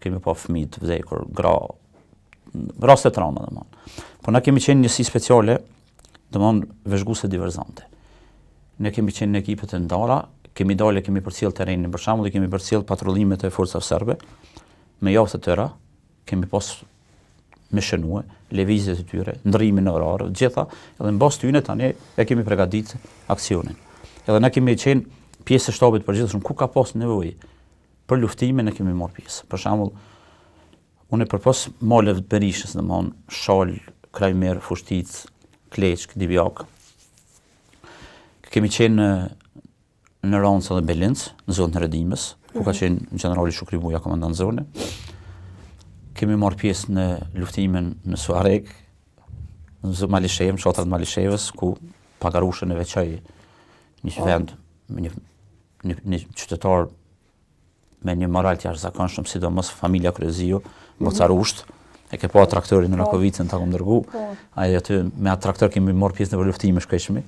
kemi pa fëmijë të vdekur, gra, raste të rënda domethënë. Po na kemi qenë njësi speciale, domethënë vëzhguese diverzante. Ne kemi qenë në ekipet e ndara, kemi dalë, kemi përcjell terrenin, për shembull, kemi përcjell patrullimet e forcave serbe me javë të tëra, kemi pas me shënue, lëvizjet e tyre, ndrimin orar, gjitha, edhe mbas tyne tani e kemi përgatitur aksionin. Edhe na kemi qenë pjesë e shtabit përgjithshëm ku ka pas nevojë për luftime, ne kemi marrë pjesë. Për shembull, unë përpos maleve të Berishës, domthon Shal, Krajmer, Fushtic, Kleçk, Divjak. Kemi qenë në Rancë dhe Belinc, në zonën e Redimës, ku ka qenë generali Shukri Buja, komandant zone. Kemi marrë pjesë në luftimin në Suareg, në Malishev, në shatrat Malishevës, ku pagarushën e veçoj një vend me një qytetar me një moral të jashtëzakonshëm, sidomos familja Kryezio, Bocarusht, e ke pa traktorin në Rakovicën ta kom dërgu. Ai aty me atë traktor kemi marrë pjesë në luftime shkëlqyeshme.